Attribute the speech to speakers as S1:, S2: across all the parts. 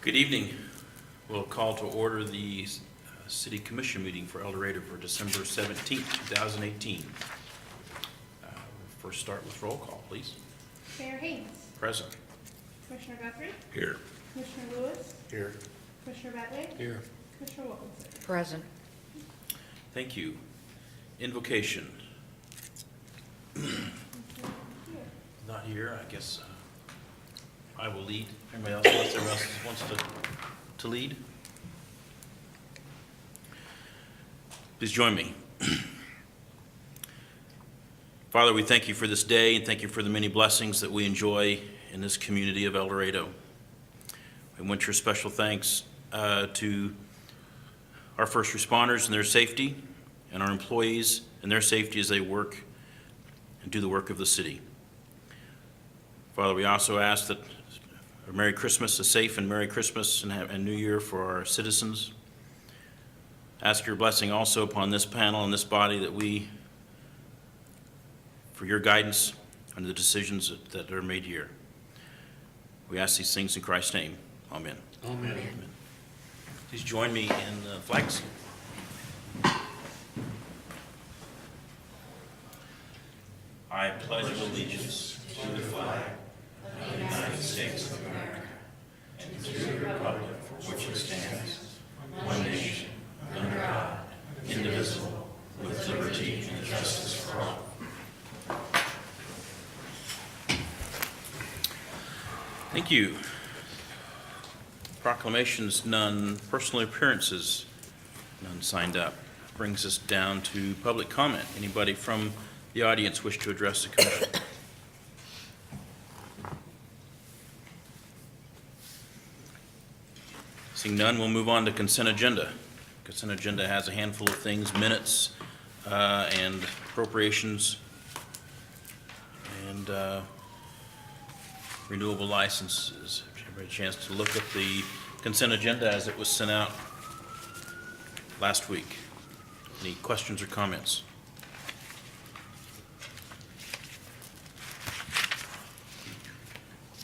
S1: Good evening. We'll call to order the City Commission meeting for El Dorado for December 17th, 2018. We'll first start with roll call, please.
S2: Mayor Haynes.
S1: Present.
S2: Commissioner Guthrie.
S1: Here.
S2: Commissioner Lewis.
S1: Here.
S2: Commissioner Batley.
S1: Here.
S2: Commissioner Wilkinson.
S3: Present.
S1: Thank you. Invocation. Not here. I guess I will lead. Everybody else wants to lead? Please join me. Father, we thank you for this day and thank you for the many blessings that we enjoy in this community of El Dorado. We want your special thanks to our first responders and their safety, and our employees and their safety as they work and do the work of the city. Father, we also ask that a Merry Christmas, a safe and Merry Christmas and New Year for our citizens. Ask your blessing also upon this panel and this body that for your guidance on the decisions that are made here. We ask these things in Christ's name. Amen.
S3: Amen.
S1: Amen. Please join me in the flag salute. I pledge allegiance to the flag of the United States of America and to the republic for which it stands, one nation, under God, indivisible, with liberty and justice for all. Thank you. Proclamations, none. Personal appearances, none signed up. Brings us down to public comment. Anybody from the audience wish to address the commission? Seeing none, we'll move on to consent agenda. Consent agenda has a handful of things, minutes and appropriations and renewable licenses. Everybody had a chance to look at the consent agenda as it was sent out last week. Any questions or comments?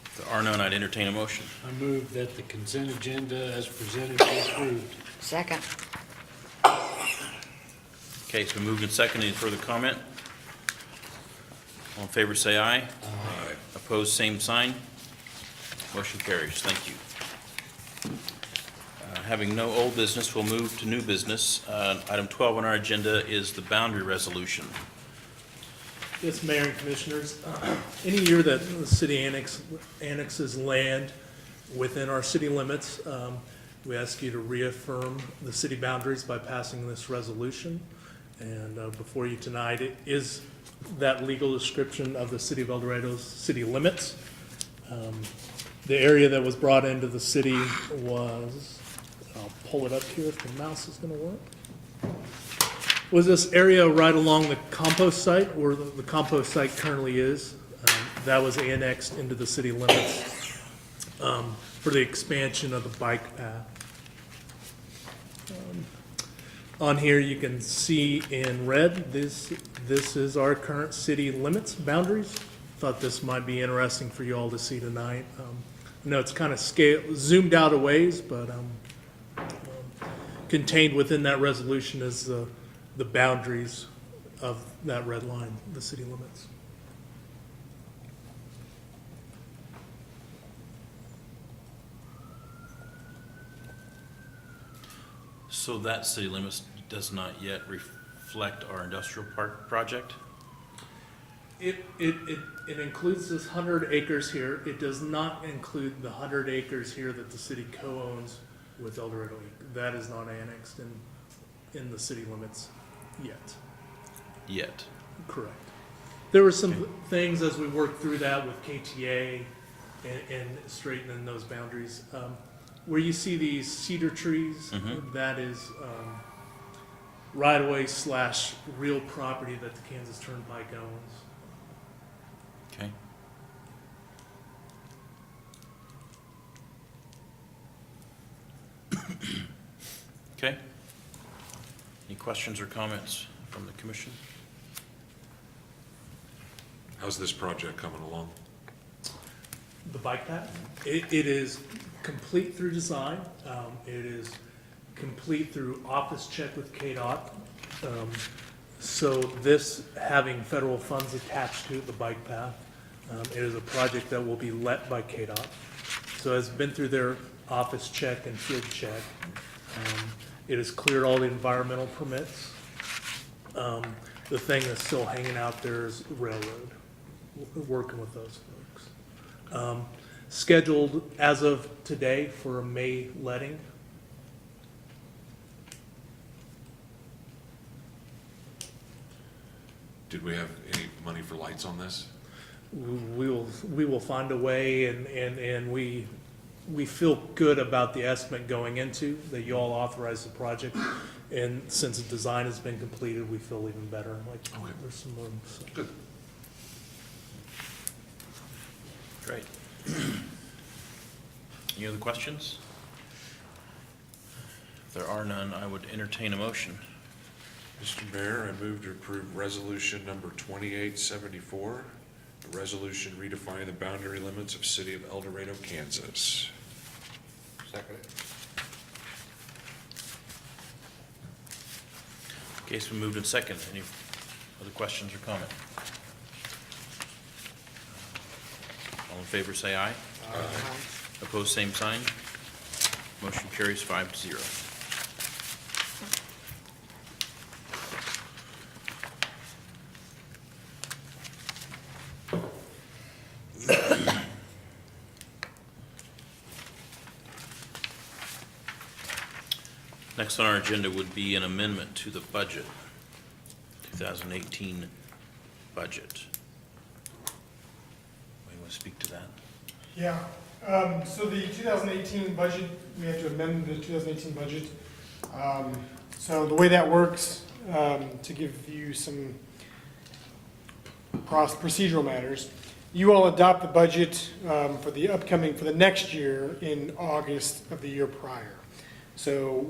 S1: If there are none, I'd entertain a motion.
S4: I move that the consent agenda as presented be approved.
S3: Second.
S1: Okay, it's been moved and seconded. Any further comment? All in favor, say aye. Aye. Opposed, same sign. Motion carries. Thank you. Having no old business, we'll move to new business. Item 12 on our agenda is the boundary resolution.
S5: Yes, Mayor and Commissioners, any year that the city annexes land within our city limits, we ask you to reaffirm the city boundaries by passing this resolution. And before you tonight, it is that legal description of the city of El Dorado's city limits. The area that was brought into the city was, I'll pull it up here if the mouse is going to work, was this area right along the compost site where the compost site currently is. That was annexed into the city limits for the expansion of the bike path. On here you can see in red, this is our current city limits boundaries. Thought this might be interesting for you all to see tonight. I know it's kind of zoomed out a ways, but contained within that resolution is the boundaries of that red line, the city limits.
S1: So that city limits does not yet reflect our industrial park project?
S5: It includes this 100 acres here. It does not include the 100 acres here that the city co-owns with El Dorado. That is not annexed in the city limits yet.
S1: Yet.
S5: Correct. There were some things as we worked through that with KTA and straightening those boundaries. Where you see these cedar trees, that is right-of-way / real property that the Kansas Turnpike owns.
S1: Okay. Okay. Any questions or comments from the commission?
S6: How's this project coming along?
S5: The bike path, it is complete through design. It is complete through office check with KDOT. So this, having federal funds attached to the bike path, it is a project that will be let by KDOT. So it's been through their office check and field check. It has cleared all the environmental permits. The thing that's still hanging out there is railroad, working with those folks. Scheduled as of today for a May letting.
S3: Did we have any money for lights on this?
S5: We will find a way, and we feel good about the estimate going into, that you all authorized the project. And since the design has been completed, we feel even better, like,
S3: Okay.
S5: there's some room. So.
S3: Good.
S1: Great. Any other questions? If there are none, I would entertain a motion.
S3: Mr. Mayor, I move to approve resolution number 2874, a resolution redefining the boundary limits of city of El Dorado, Kansas.
S4: Second.
S1: Okay, so moved in second. Any other questions or comment? All in favor, say aye. Opposed, same sign. Motion carries 5-0. Next on our agenda would be an amendment to the budget, 2018 budget. You want to speak to that?
S6: Yeah, so the 2018 budget, we have to amend the 2018 budget. So the way that works, to give you some procedural matters, you all adopt the budget for the next year in August of the year prior. So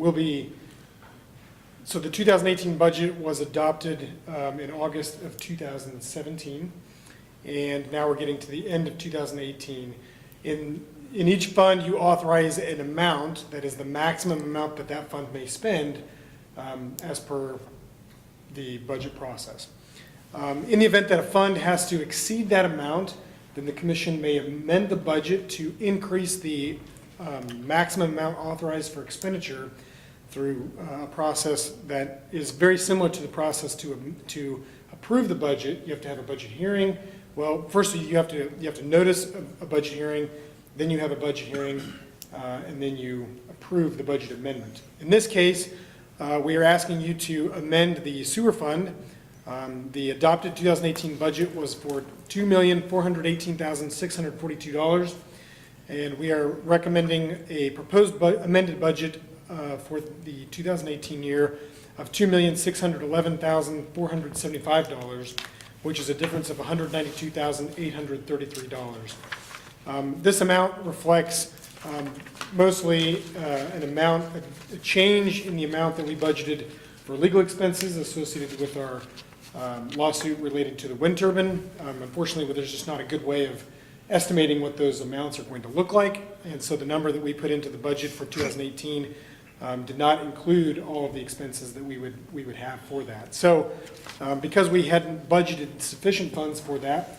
S6: the 2018 budget was adopted in August of 2017, and now we're getting to the end of 2018. In each fund, you authorize an amount that is the maximum amount that that fund may spend as per the budget process. In the event that a fund has to exceed that amount, then the commission may amend the budget to increase the maximum amount authorized for expenditure through a process that is very similar to the process to approve the budget. You have to have a budget hearing. Well, first you have to notice a budget hearing, then you have a budget hearing, and then you approve the budget amendment. In this case, we are asking you to amend the sewer fund. The adopted 2018 budget was for $2,418,642, and we are recommending a proposed amended budget for the 2018 year of $2,611,475, which is a difference of $192,833. This amount reflects mostly a change in the amount that we budgeted for legal expenses associated with our lawsuit related to the wind turbine. Unfortunately, there's just not a good way of estimating what those amounts are going to look like, and so the number that we put into the budget for 2018 did not include all of the expenses that we would have for that. So because we hadn't budgeted sufficient funds for that,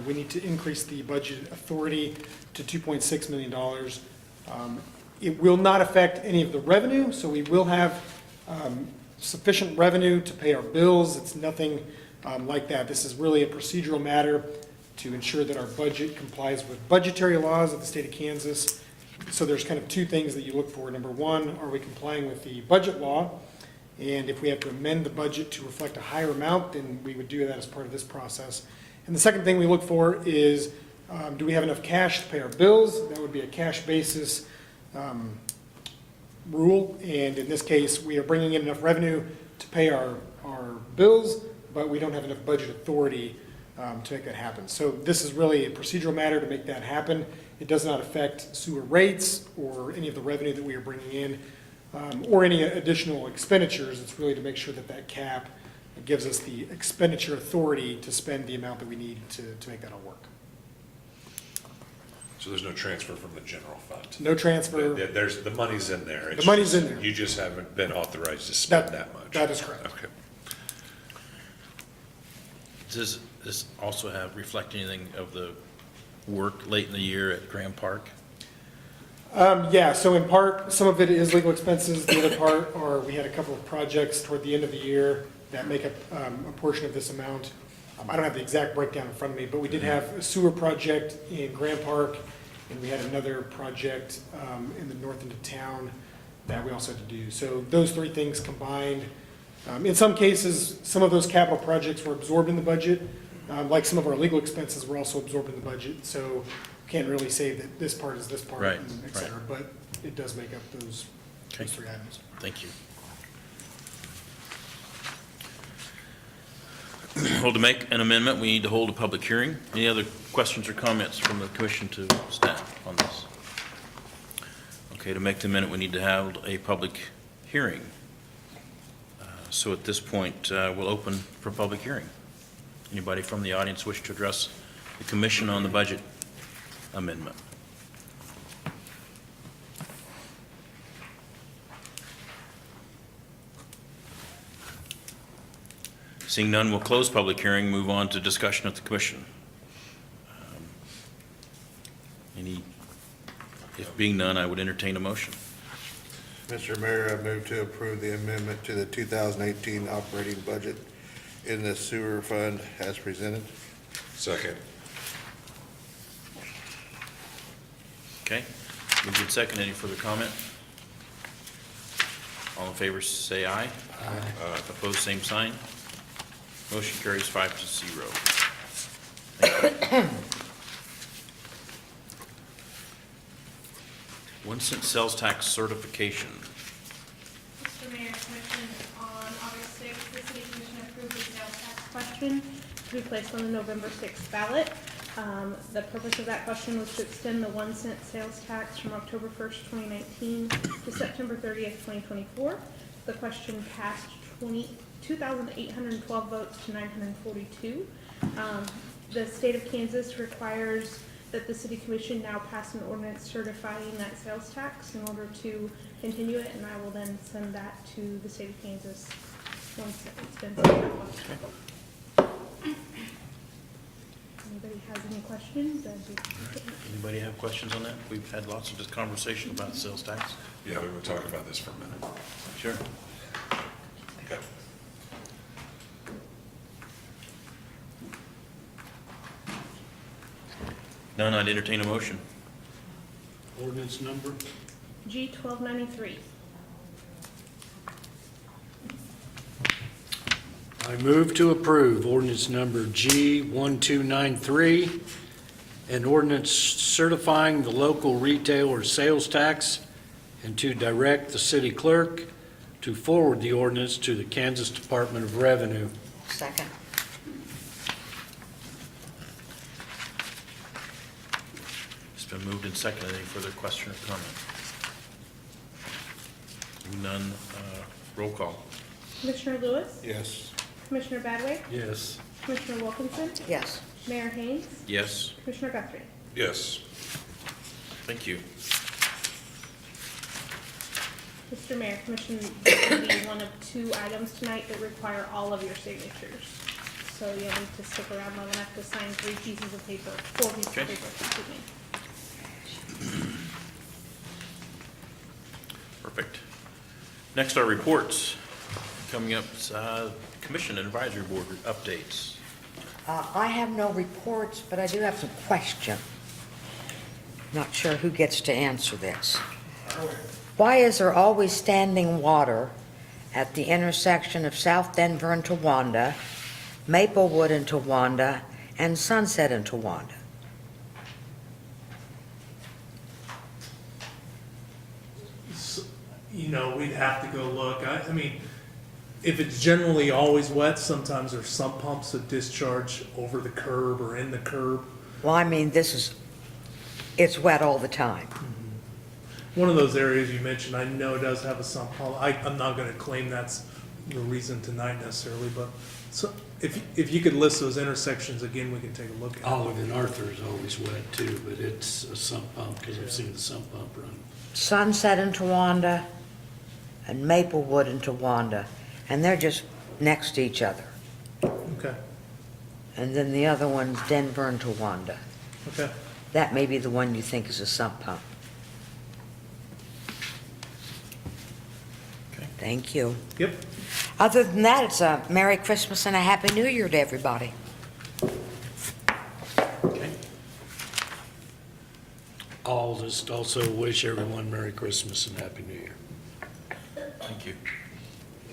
S6: we need to increase the budget authority to $2.6 million. It will not affect any of the revenue, so we will have sufficient revenue to pay our bills. It's nothing like that. This is really a procedural matter to ensure that our budget complies with budgetary laws of the state of Kansas. So there's kind of two things that you look for. Number one, are we complying with the budget law? And if we have to amend the budget to reflect a higher amount, then we would do that as part of this process. And the second thing we look for is, do we have enough cash to pay our bills? That would be a cash basis rule. And in this case, we are bringing in enough revenue to pay our bills, but we don't have enough budget authority to make that happen. So this is really a procedural matter to make that happen. It does not affect sewer rates or any of the revenue that we are bringing in, or any additional expenditures. It's really to make sure that that cap gives us the expenditure authority to spend the amount that we need to make that all work.
S3: So there's no transfer from the general fund?
S6: No transfer.
S3: The money's in there. It's
S6: The money's
S3: just-
S6: in there.
S3: You just haven't been authorized to spend that much?
S6: That is correct.
S3: Okay.
S1: Does this also reflect anything of the work late in the year at Graham Park?
S6: Yeah, so in part, some of it is legal expenses, the other part are, we had a couple of projects toward the end of the year that make up a portion of this amount. I don't have the exact breakdown in front of me, but we did have a sewer project in Grant Park, and we had another project in the north end of town that we also had to do. So those three things combined. In some cases, some of those capital projects were absorbed in the budget, like some of our legal expenses were also absorbed in the budget. So can't really say that this part is this part,
S1: Right,
S6: and et cetera, but it does make up those
S1: Okay.
S6: three items.
S1: Thank you. Well, to make an amendment, we need to hold a public hearing. Any other questions or comments from the commission to staff on this? Okay, to make the amendment, we need to have a public hearing. So at this point, we'll open for public hearing. Anybody from the audience wish to address the commission on the budget amendment? Seeing none, we'll close public hearing, move on to discussion at the commission. If being none, I would entertain a motion.
S7: Mr. Mayor, I move to approve the amendment to the 2018 operating budget in the sewer fund as presented.
S3: Second.
S1: Okay? Moved in second. Any further comment? All in favor, say aye. Aye. Opposed, same sign. Motion carries 5-0. Thank you. 1 cent sales tax certification.
S2: Mr. Mayor, Commission, on August 6th, the City Commission approved the sales tax question to be placed on the November 6th ballot. The purpose of that question was to extend the 1 cent sales tax from October 1st, 2019 to September 30th, 2024. The question passed 2,812 votes to 942. The state of Kansas requires that the city commission now pass an ordinance certifying that sales tax in order to continue it, and I will then send that to the state of Kansas once it's been certified. Anybody has any questions?
S1: Anybody have questions on that? We've had lots of this conversation about sales tax.
S3: Yeah, we were talking about this for a minute.
S1: Sure.
S3: Okay.
S1: None, I'd entertain a motion.
S4: Ordinance number?
S2: G 1293.
S4: I move to approve ordinance number G 1293, an ordinance certifying the local retailer sales tax, and to direct the city clerk to forward the ordinance to the Kansas Department of Revenue.
S8: Second.
S1: It's been moved and seconded. Any further question or comment? None, roll call.
S2: Commissioner Lewis?
S7: Yes.
S2: Commissioner Badway?
S4: Yes.
S2: Commissioner Wilkinson?
S8: Yes.
S2: Mayor Haynes?
S1: Yes,
S2: Commissioner Guthrie?
S3: Yes.
S1: thank you.
S2: Mr. Mayor, Commission, this will be one of 2 items tonight that require all of your signatures. So you'll need to stick around long enough to sign 4 pieces of paper,
S1: Okay.
S2: excuse me.
S1: Perfect. Next are reports. Coming up, Commission and Advisory Board updates.
S8: I have no reports, but I do have some questions. Not sure who gets to answer this. Why is there always standing water at the intersection of South Denver and Towanda, Maplewood and Towanda, and Sunset and Towanda?
S5: You know, we'd have to go look. I mean, if it's generally always wet, sometimes there's sump pumps that discharge over the curb or in the curb.
S8: Well, I mean, it's wet all the time.
S5: One of those areas you mentioned, I know does have a sump pump. I'm not gonna claim that's the reason tonight necessarily, but So if you could list those intersections again, we can take a look at it.
S4: Olive and Arthur is always wet too, but it's a sump pump, because I've seen the sump pump run.
S8: Sunset in Towanda and Maplewood in Towanda, and they're just next to each other.
S5: Okay,
S8: And then the other one's Denver and Towanda.
S5: okay.
S8: That may be the one you think is a sump pump.
S1: Okay.
S8: Thank you.
S5: Yep.
S8: Other than that, it's a Merry Christmas and a Happy New Year to everybody.
S1: Okay.
S4: I'll just also wish everyone Merry Christmas and Happy New Year.
S1: Thank you.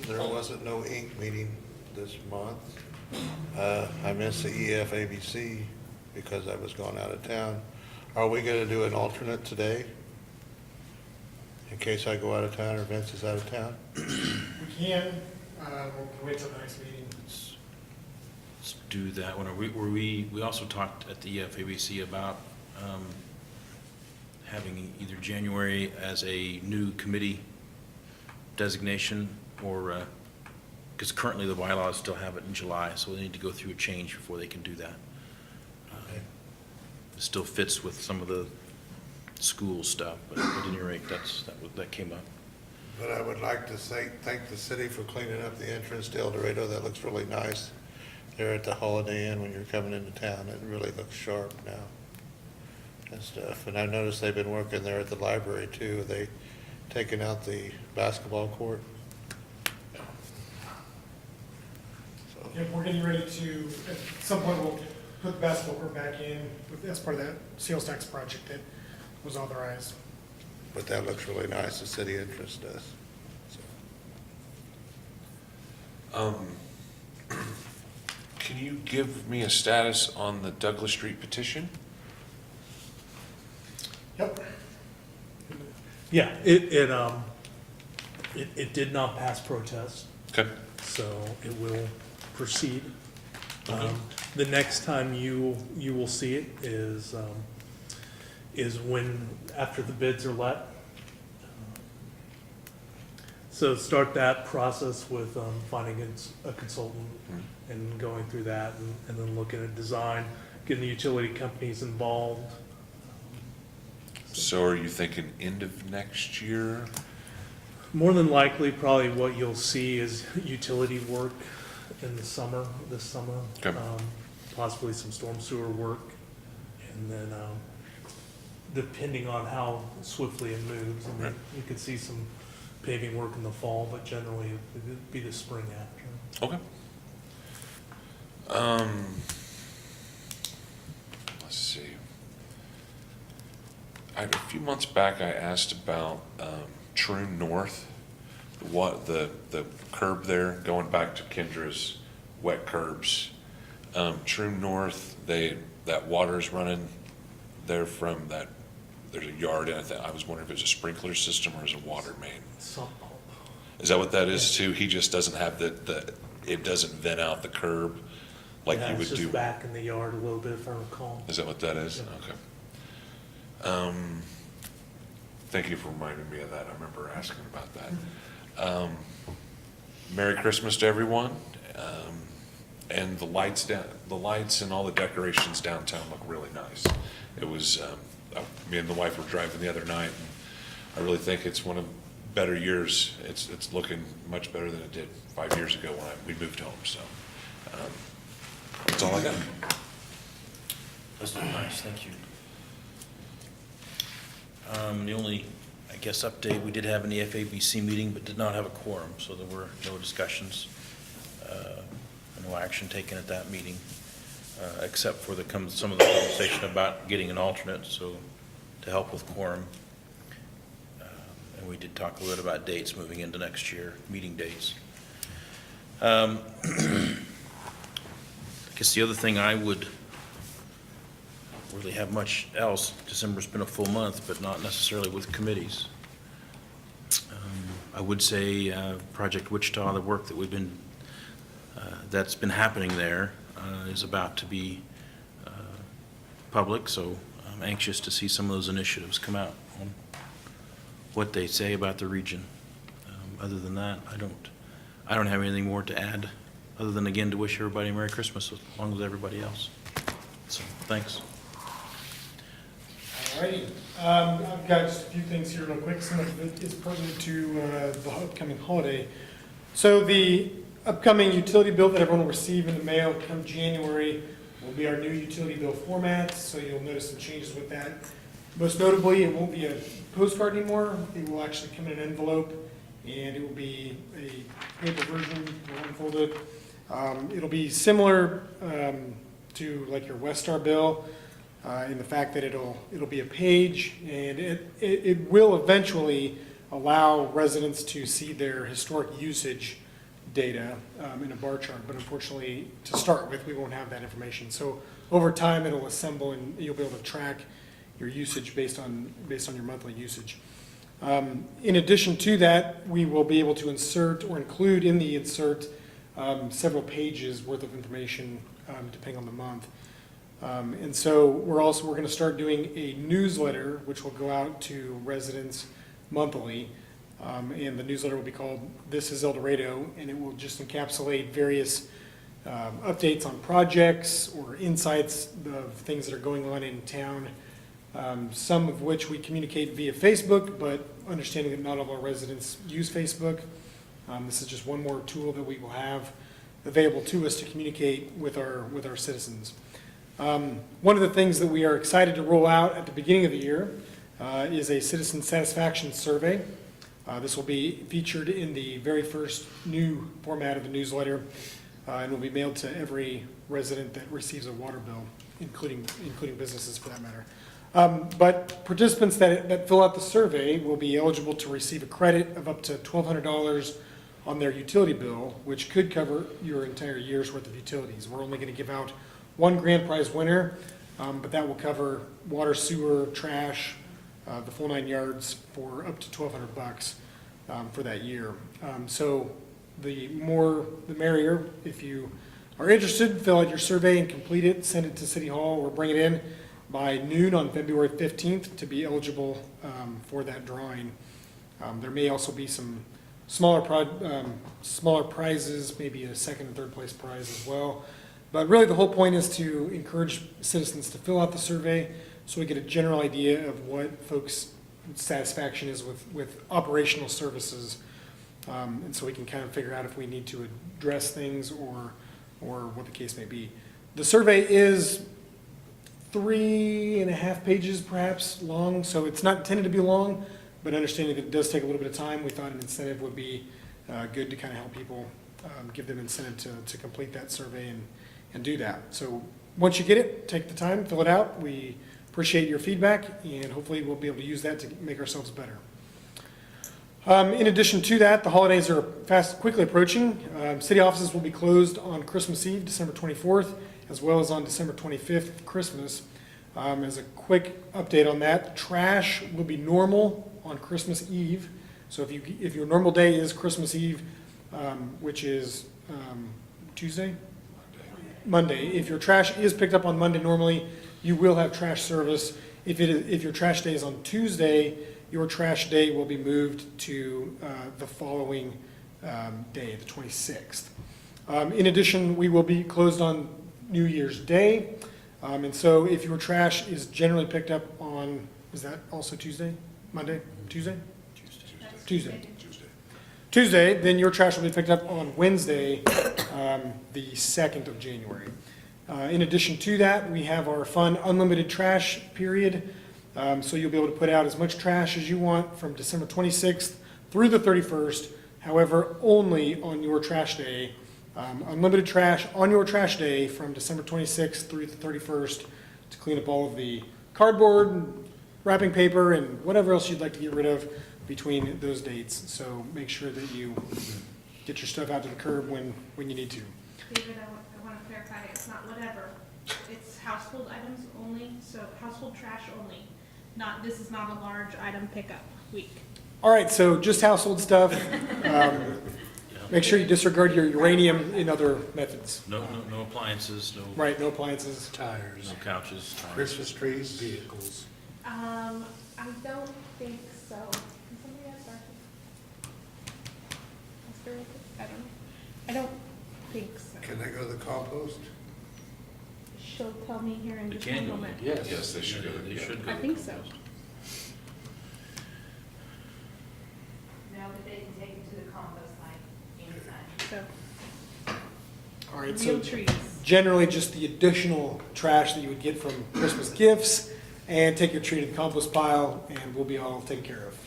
S7: There wasn't no ink meeting this month. I missed the EFABC because I was going out of town. Are we gonna do an alternate today? In case I go out of town or Vince is out of town?
S6: We can, we'll wait till the next meeting.
S1: Let's do that one. We also talked at the FABC about having either January as a new committee designation, or, because currently the bylaws still have it in July, so they need to go through a change before they can do that. It still fits with some of the school stuff, but at any rate, that came up.
S7: But I would like to thank the city for cleaning up the entrance to El Dorado. That looks really nice. There at the Holiday Inn when you're coming into town, it really looks sharp now and stuff. And I noticed they've been working there at the library too. They taken out the basketball court. So,
S6: Yeah, we're getting ready to, at some point, we'll put the basketball court back in, as part of that sales tax project that was authorized.
S7: but that looks really nice. The city entrance does. So,
S3: Can you give me a status on the Douglas Street petition?
S6: Yep.
S5: Yeah, it did not pass protest,
S3: Okay.
S5: so it will proceed. The next time you will see it is when, after the bids are let. So start that process with finding a consultant and going through that, and then looking at design, getting the utility companies involved.
S3: So are you thinking end of next year?
S5: More than likely, probably what you'll see is utility work in the summer, this summer.
S3: Okay.
S5: Possibly some storm sewer work, and then, depending on how swiftly it moves, I mean,
S3: Right.
S5: you could see some paving work in the fall, but generally it'd be the spring after.
S3: Okay. Let's see. A few months back, I asked about True North, the curb there, going back to Kendra's wet curbs. True North, that water's running there from that, there's a yard, and I was wondering if it's a sprinkler system or is it a water main?
S5: Sump pump.
S3: Is that what that is too? He just doesn't have it doesn't vent out the curb like
S5: Yeah,
S3: you would
S5: it's
S3: do?
S5: just back in the yard a little bit, if I recall.
S3: Is that what that is?
S5: Yeah.
S3: Okay. Thank you for reminding me of that. I remember asking about that. Merry Christmas to everyone. And the lights and all the decorations downtown look really nice. It was, me and the wife were driving the other night, and I really think it's one of the better years. It's looking much better than it did 5 years ago when we moved home, so. That's all I got.
S1: Those look nice, thank you. The only, I guess, update, we did have an FABC meeting, but did not have a quorum, so there were no discussions, no action taken at that meeting, except for some of the conversation about getting an alternate, so to help with quorum. And we did talk a little bit about dates moving into next year, meeting dates. I guess the other thing I would really have much else. December's been a full month, but not necessarily with committees. I would say Project Wichita, the work that that's been happening there is about to be public, so I'm anxious to see some of those initiatives come out on what they say about the region. Other than that, I don't have anything more to add other than again to wish everybody a Merry Christmas along with everybody else. So, thanks.
S6: Alrighty, I've got just a few things here real quick. Some of it is pertinent to the upcoming holiday. So the upcoming utility bill that everyone will receive in the mail come January will be our new utility bill format, so you'll notice some changes with that. Most notably, it won't be a postcard anymore. It will actually come in an envelope, and it will be a paper version, we'll unfold it. It'll be similar to like your Westar bill, in the fact that it'll be a page, and it will eventually allow residents to see their historic usage data in a bar chart, but unfortunately, to start with, we won't have that information. So over time, it'll assemble, and you'll be able to track your usage based on your monthly usage. In addition to that, we will be able to insert or include in the insert several pages worth of information, depending on the month. And so we're going to start doing a newsletter, which will go out to residents monthly. And the newsletter will be called This is El Dorado, and it will just encapsulate various updates on projects or insights of things that are going on in town, some of which we communicate via Facebook, but understanding that not all of our residents use Facebook. This is just one more tool that we will have available to us to communicate with our citizens. One of the things that we are excited to roll out at the beginning of the year is a citizen satisfaction survey. This will be featured in the very first new format of the newsletter, and will be mailed to every resident that receives a water bill, including businesses for that matter. But participants that fill out the survey will be eligible to receive a credit of up to $1,200 on their utility bill, which could cover your entire year's worth of utilities. We're only going to give out one grand prize winner, but that will cover water, sewer, trash, the full 9 yards for up to $1,200 for that year. So the more the merrier. If you are interested, fill out your survey and complete it, send it to City Hall or bring it in by noon on February 15th to be eligible for that drawing. There may also be some smaller prizes, maybe a second and third place prize as well. But really the whole point is to encourage citizens to fill out the survey so we get a general idea of what folks' satisfaction is with operational services. And so we can kind of figure out if we need to address things or what the case may be. The survey is 3.5 pages perhaps long, so it's not intended to be long, but understanding that it does take a little bit of time, we thought an incentive would be good to kind of help people, give them incentive to complete that survey and do that. So once you get it, take the time, fill it out. We appreciate your feedback, and hopefully we'll be able to use that to make ourselves better. In addition to that, the holidays are quickly approaching. City offices will be closed on Christmas Eve, December 24th, as well as on December 25th, Christmas. As a quick update on that, trash will be normal on Christmas Eve. So if your normal day is Christmas Eve, which is Tuesday? Monday. If your trash is picked up on Monday normally, you will have trash service. If your trash day is on Tuesday, your trash day will be moved to the following day, the 26th. In addition, we will be closed on New Year's Day. And so if your trash is generally picked up on, is that also Tuesday? Monday? Tuesday? Tuesday, then your trash will be picked up on Wednesday, the 2nd of January. In addition to that, we have our fun unlimited trash period. So you'll be able to put out as much trash as you want from December 26th through the 31st, however, only on your trash day. Unlimited trash on your trash day from December 26th through the 31st to clean up all of the cardboard, wrapping paper, and whatever else you'd like to get rid of between those dates. So make sure that you get your stuff out to the curb when you need to.
S2: David, I want to clarify, it's not whatever. It's household items only, so household trash only. This is not a large item pickup week.
S6: All right, so just household stuff. Make sure you disregard your uranium in other methods.
S1: No appliances, no.
S6: Right, no appliances.
S4: Tires,
S1: No couches. tires.
S7: Christmas trees.
S4: vehicles.
S2: I don't think so. Can somebody ask Archie? Ask her real quick? I don't know. think so.
S7: Can they go to the compost?
S2: She'll tell me here in
S1: They
S2: just
S1: can
S2: one
S1: go.
S2: moment.
S3: Yes, they should go.
S1: They should go.
S2: I think so.
S9: No, but they can take it to the compost like inside.
S2: So,
S6: All right,
S2: real
S6: so
S2: trees.
S6: generally just the additional trash that you would get from Christmas gifts, and take your tree to the compost pile, and we'll be all taken care of.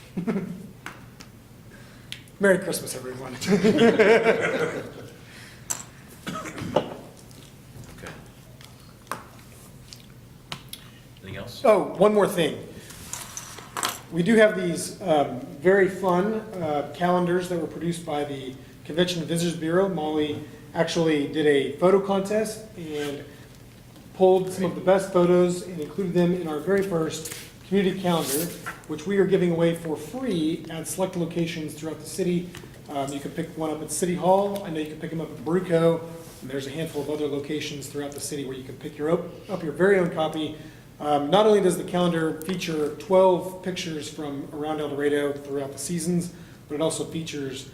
S6: Merry Christmas, everyone.
S1: Okay. Anything else?
S6: Oh, one more thing. We do have these very fun calendars that were produced by the Convention and Visitors Bureau. Molly actually did a photo contest and pulled some of the best photos and included them in our very first community calendar, which we are giving away for free at select locations throughout the city. You can pick one up at City Hall. I know you can pick them up at Bruco, and there's a handful of other locations throughout the city where you can pick up your very own copy. Not only does the calendar feature 12 pictures from around El Dorado throughout the seasons, but it also features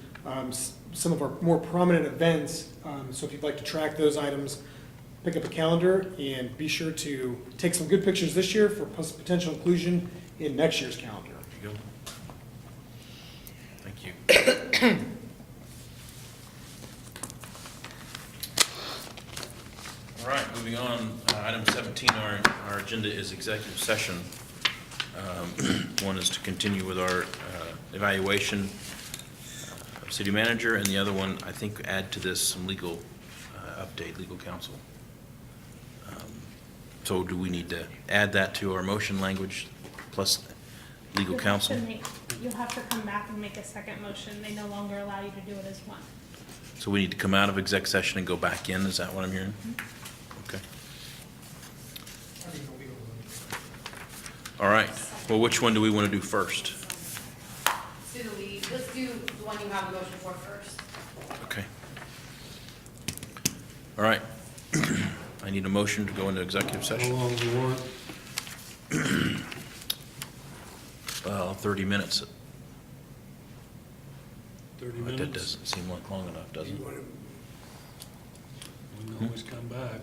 S6: some of our more prominent events. So if you'd like to track those items, pick up a calendar and be sure to take some good pictures this year for potential inclusion in next year's calendar.
S1: There you go. Thank you. All right, moving on, item 17 on our agenda is executive session. One is to continue with our evaluation of city manager, and the other one, I think, add to this some legal update, legal counsel. So do we need to add that to our motion language plus legal
S2: You'll have
S1: counsel?
S2: to you'll have to come back and make a second motion. They no longer allow you to do it as one.
S1: So we need to come out of exec session and go back in, is that what I'm hearing? Okay. All right, well, which one do we want to do first?
S9: So let's do the one you have a motion for first.
S1: Okay. All right. I need a motion to go into executive
S4: How
S1: session.
S4: long do you want?
S1: 30 minutes.
S4: 30
S1: That
S4: minutes?
S1: doesn't seem like long enough, does it?
S4: We can always come back.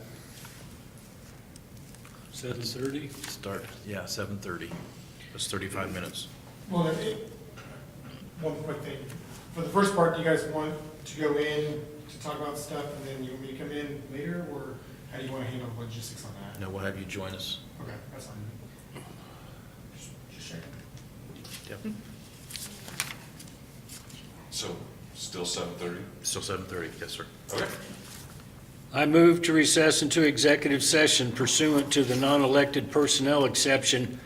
S4: 7:30?
S1: Start, yeah, 7:30. That's 35 minutes.
S6: Well, one quick thing. For the first part, do you guys want to go in to talk about stuff and then you want me to come in later, or how do you want to handle the logistics on that?
S1: No, we'll have you join us.
S6: Okay, that's fine. Just checking.
S1: Yep.
S3: So, still 7:30?
S1: Still 7:30, yes, sir.
S3: Okay.
S4: I move to recess into executive session pursuant to the non-elected personnel exception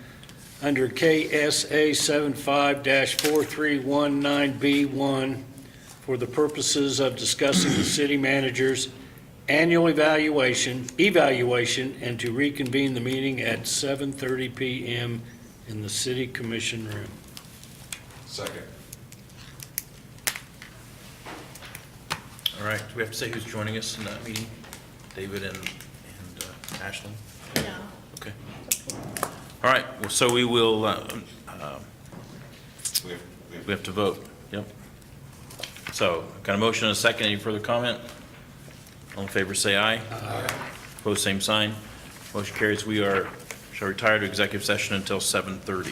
S4: under KSA 75-4319B1 for the purposes of discussing the city manager's annual evaluation, and to reconvene the meeting at 7:30 PM in the city commission room.
S3: Second.
S1: All right, do we have to say who's joining us in that meeting? David and Ashley?
S2: No.
S1: Okay. All right, well, so we will, we have to vote, yep. So, got a motion and a second, any further comment? All in favor, say aye. Aye. Opposed, same sign. Motion carries, we shall retire to executive session until 7:30.